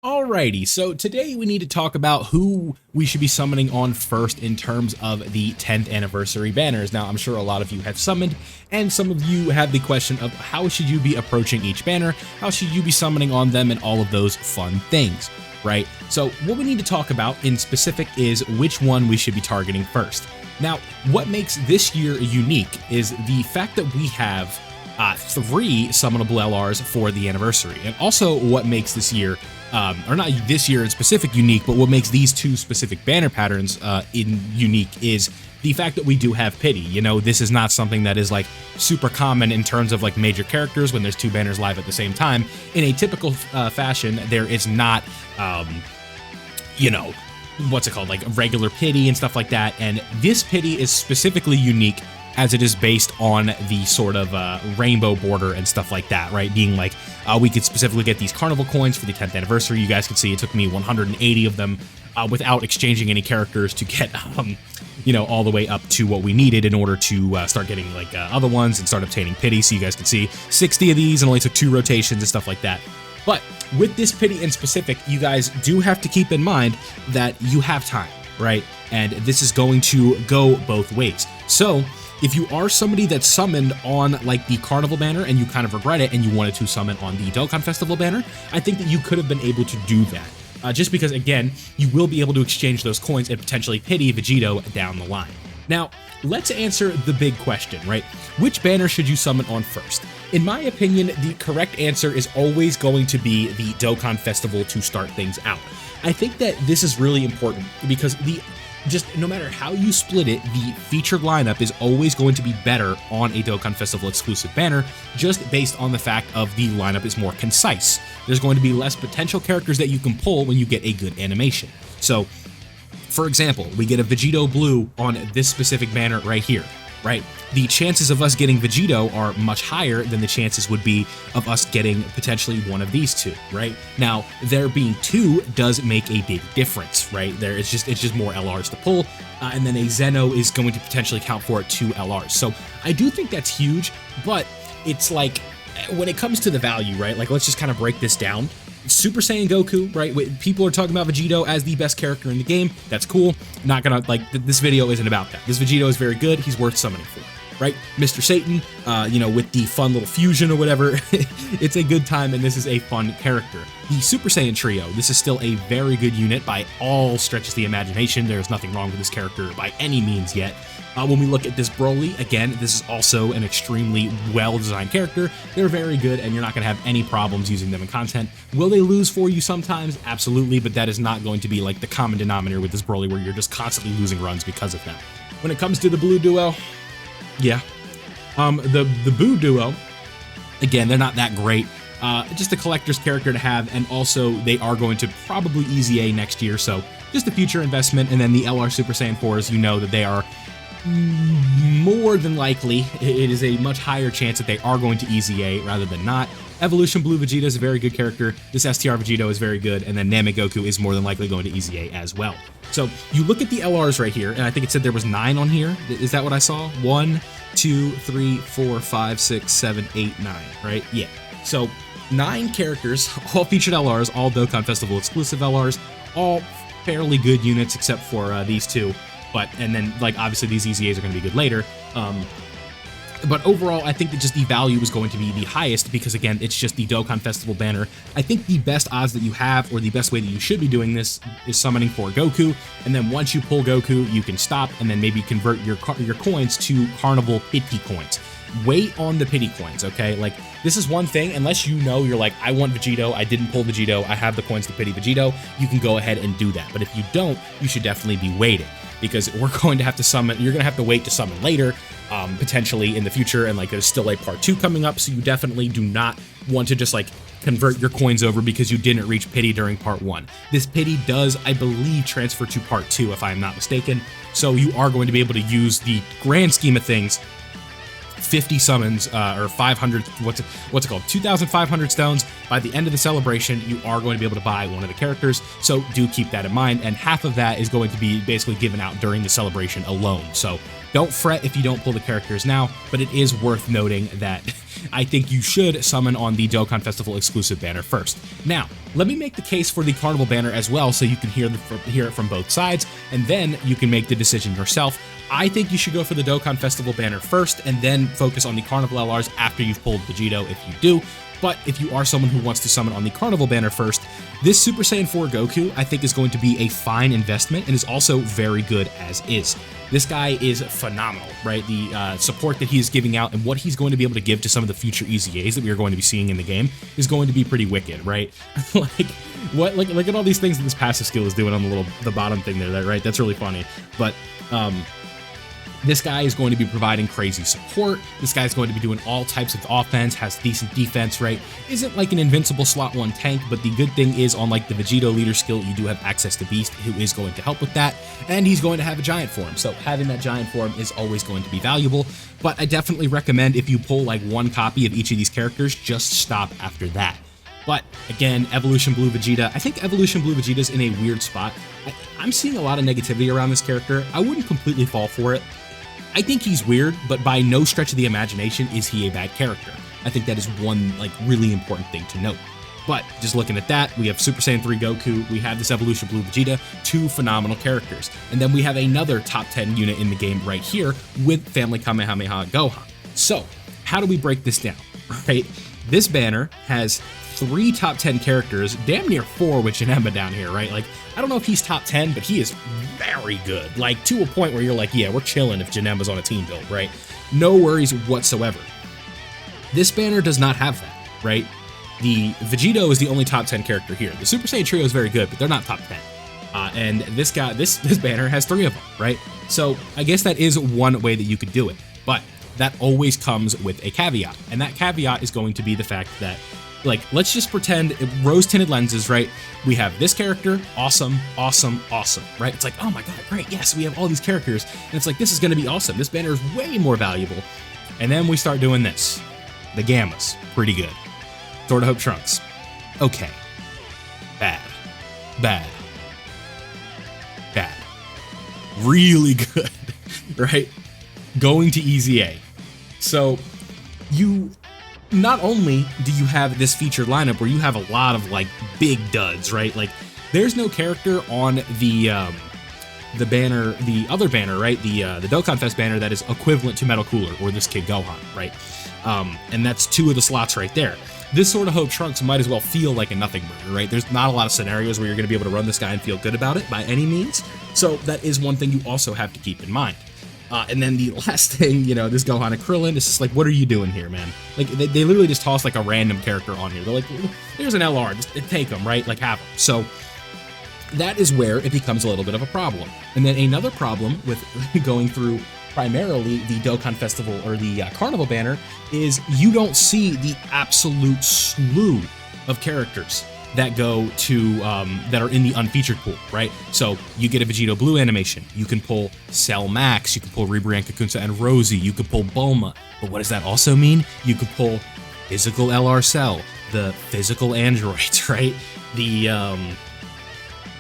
Alrighty, so today we need to talk about who we should be summoning on first in terms of the 10th anniversary banners. Now, I'm sure a lot of you have summoned, and some of you have the question of how should you be approaching each banner, how should you be summoning on them, and all of those fun things, right? So what we need to talk about in specific is which one we should be targeting first. Now, what makes this year unique is the fact that we have 3 summonable LRs for the anniversary, and also what makes this year or not this year in specific unique, but what makes these 2 specific banner patterns unique is the fact that we do have pity. You know, this is not something that is like super common in terms of like major characters when there's 2 banners live at the same time. In a typical fashion, there is not, you know, what's it called, like regular pity and stuff like that. And this pity is specifically unique as it is based on the sort of rainbow border and stuff like that, right? Being like, we could specifically get these Carnival coins for the 10th anniversary. You guys can see it took me 180 of them without exchanging any characters to get, you know, all the way up to what we needed in order to start getting like other ones and start obtaining pity. So you guys can see 60 of these and only took 2 rotations and stuff like that. But with this pity in specific, you guys do have to keep in mind that you have time, right? And this is going to go both ways. So if you are somebody that's summoned on like the Carnival banner and you kind of regret it and you wanted to summon on the DOKKAN Festival banner, I think that you could have been able to do that. Just because, again, you will be able to exchange those coins and potentially pity Vegito down the line. Now, let's answer the big question, right? Which banner should you summon on first? In my opinion, the correct answer is always going to be the DOKKAN Festival to start things out. I think that this is really important because just no matter how you split it, the featured lineup is always going to be better on a DOKKAN Festival exclusive banner, just based on the fact of the lineup is more concise. There's going to be less potential characters that you can pull when you get a good animation. So, for example, we get a Vegito Blue on this specific banner right here, right? The chances of us getting Vegito are much higher than the chances would be of us getting potentially one of these 2, right? Now, there being 2 does make a big difference, right? It's just more LRs to pull, and then a Zeno is going to potentially count for 2 LRs. So I do think that's huge, but it's like, when it comes to the value, right? Like, let's just kind of break this down. Super Saiyan Goku, right? People are talking about Vegito as the best character in the game. That's cool. Not gonna, like, this video isn't about that. This Vegito is very good. He's worth summoning for, right? Mr. Satan, you know, with the fun little fusion or whatever, it's a good time, and this is a fun character. The Super Saiyan Trio, this is still a very good unit by all stretches of the imagination. There's nothing wrong with this character by any means yet. When we look at this Broly, again, this is also an extremely well-designed character. They're very good, and you're not going to have any problems using them in content. Will they lose for you sometimes? Absolutely, but that is not going to be like the common denominator with this Broly, where you're just constantly losing runs because of that. When it comes to the Blue Duo, yeah. The Boo Duo, again, they're not that great. Just a collector's character to have, and also they are going to probably EZA next year, so just a future investment. And then the LR Super Saiyan 4s, you know that they are more than likely, it is a much higher chance that they are going to EZA rather than not. Evolution Blue Vegeta is a very good character. This STR Vegito is very good, and then Namek Goku is more than likely going to EZA as well. So you look at the LRs right here, and I think it said there was 9 on here. Is that what I saw? 1, 2, 3, 4, 5, 6, 7, 8, 9, right? Yeah. So 9 characters, all featured LRs, all DOKKAN Festival exclusive LRs, all fairly good units except for these 2. And then, like, obviously these EZAs are going to be good later. But overall, I think that just the value is going to be the highest because, again, it's just the DOKKAN Festival banner. I think the best odds that you have, or the best way that you should be doing this, is summoning for Goku. And then once you pull Goku, you can stop and then maybe convert your coins to Carnival pity coins. Wait on the pity coins, okay? Like, this is one thing, unless you know you're like, I want Vegito, I didn't pull Vegito, I have the coins to pity Vegito, you can go ahead and do that. But if you don't, you should definitely be waiting, because we're going to have to summon, you're going to have to wait to summon later, potentially in the future, and like there's still a part 2 coming up, so you definitely do not want to just like convert your coins over because you didn't reach pity during part 1. This pity does, I believe, transfer to part 2 if I'm not mistaken, so you are going to be able to use the grand scheme of things 50 summons, or 500, what's it called, 2,500 stones. By the end of the celebration, you are going to be able to buy one of the characters, so do keep that in mind, and half of that is going to be basically given out during the celebration alone. So Don't fret if you don't pull the characters now, but it is worth noting that I think you should summon on the Dokkan Festival exclusive banner first. Now, let me make the case for the Carnival banner as well so you can hear it from both sides, and then you can make the decision yourself. I think you should go for the Dokkan Festival banner first and then focus on the Carnival LRs after you've pulled Vegito if you do. But if you are someone who wants to summon on the Carnival banner first, this Super Saiyan 4 Goku I think is going to be a fine investment and is also very good as is. This guy is phenomenal, right? The support that he is giving out and what he's going to be able to give to some of the future EZAs that we are going to be seeing in the game is going to be pretty wicked, right? Look at all these things that this passive skill is doing on the bottom thing there, right? That's really funny. But this guy is going to be providing crazy support. This guy's going to be doing all types of offense, has decent defense, right? Isn't like an invincible slot 1 tank, but the good thing is on like the Vegito leader skill, you do have access to Beast, who is going to help with that, and he's going to have a giant form. So having that giant form is always going to be valuable, but I definitely recommend if you pull like 1 copy of each of these characters, just stop after that. But again, Evolution Blue Vegeta, I think Evolution Blue Vegeta's in a weird spot. I'm seeing a lot of negativity around this character. I wouldn't completely fall for it. I think he's weird, but by no stretch of the imagination is he a bad character. I think that is one like really important thing to note. But just looking at that, we have Super Saiyan 3 Goku, we have this Evolution Blue Vegeta, 2 phenomenal characters. And then we have another top 10 unit in the game right here with Family Kamehameha Gohan. So, how do we break this down, right? This banner has 3 top 10 characters, damn near 4 with Janemba down here, right? Like, I don't know if he's top 10, but he is very good. Like, to a point where you're like, yeah, we're chilling if Janemba's on a team build, right? No worries whatsoever. This banner does not have that, right? The Vegito is the only top 10 character here. The Super Saiyan trio is very good, but they're not top 10. And this guy, this banner has 3 of them, right? So I guess that is one way that you could do it, but that always comes with a caveat. And that caveat is going to be the fact that, like, let's just pretend rose-tinted lenses, right? We have this character, awesome, awesome, awesome, right? It's like, oh my god, great, yes, we have all these characters. And it's like, this is going to be awesome. This banner is way more valuable. And then we start doing this. The Gammas, pretty good. Sword of Hope Trunks, okay. Bad. Bad. Bad. Really good, right? Going to EZA. So, you... Not only do you have this featured lineup where you have a lot of like big duds, right? Like there's no character on the banner, the other banner, right? The Dokkan Fest banner that is equivalent to Metal Cooler or this kid Gohan, right? And that's 2 of the slots right there. This Sword of Hope Trunks might as well feel like a nothing burger, right? There's not a lot of scenarios where you're going to be able to run this guy and feel good about it by any means. So that is one thing you also have to keep in mind. And then the last thing, you know, this Gohan and Krillin, is just like, what are you doing here, man? Like, they literally just toss like a random character on here. They're like, here's an LR, just take them, right? Like, have them. So that is where it becomes a little bit of a problem. And then another problem with going through primarily the Dokkan Festival or the Carnival banner is you don't see the absolute slew of characters that go to, that are in the unfeatured pool, right? So you get a Vegito Blue animation, you can pull Cell Max, you can pull Rebirth Kakunsa and Rosie, you could pull Bulma, but what does that also mean? You could pull physical LR Cell, the physical androids, right? The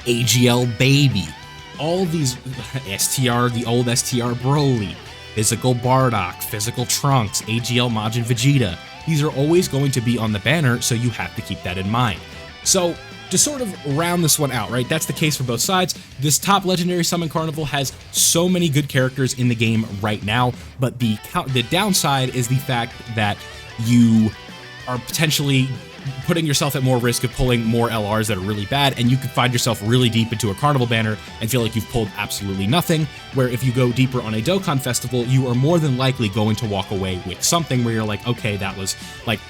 AGL Baby, all these STR, the old STR Broly, physical Bardock, physical Trunks, AGL Majin Vegeta. These are always going to be on the banner, so you have to keep that in mind. So, to sort of round this one out, right, that's the case for both sides. This top Legendary Summon Carnival has so many good characters in the game right now, but the downside is the fact that you are potentially putting yourself at more risk of pulling more LRs that are really bad, and you could find yourself really deep into a Carnival banner and feel like you've pulled absolutely nothing, where if you go deeper on a Dokkan Festival, you are more than likely going to walk away with something where you're like, okay, that was, like,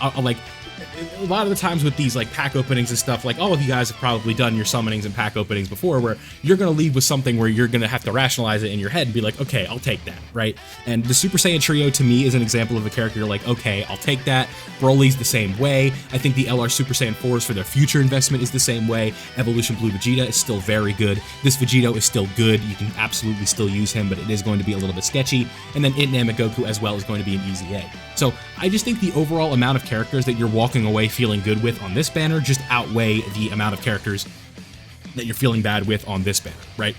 a lot of the times with these like pack openings and stuff, like all of you guys have probably done your summonings and pack openings before, where you're going to leave with something where you're going to have to rationalize it in your head and be like, okay, I'll take that, right? And the Super Saiyan trio to me is an example of a character you're like, okay, I'll take that. Broly's the same way. I think the LR Super Saiyan 4s for their future investment is the same way. Evolution Blue Vegeta is still very good. This Vegito is still good. You can absolutely still use him, but it is going to be a little bit sketchy. And then Dynamic Goku as well is going to be an easy A. So I just think the overall amount of characters that you're walking away feeling good with on this banner just outweigh the amount of characters that you're feeling bad with on this banner, right?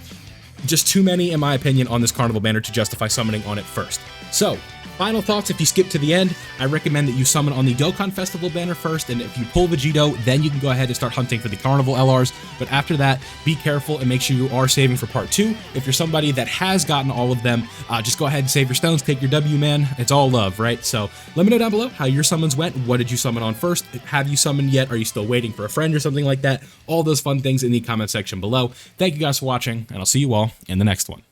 just too many, in my opinion, on this Carnival banner to justify summoning on it first. So, final thoughts, if you skip to the end, I recommend that you summon on the Dokkan Festival banner first, and if you pull Vegito, then you can go ahead and start hunting for the Carnival LRs, but after that, be careful and make sure you are saving for part 2. If you're somebody that has gotten all of them, just go ahead and save your stones, take your W, man. It's all love, right? So let me know down below how your summons went. What did you summon on first? Have you summoned yet? Are you still waiting for a friend or something like that? All those fun things in the comment section below. Thank you guys for watching, and I'll see you all in the next one.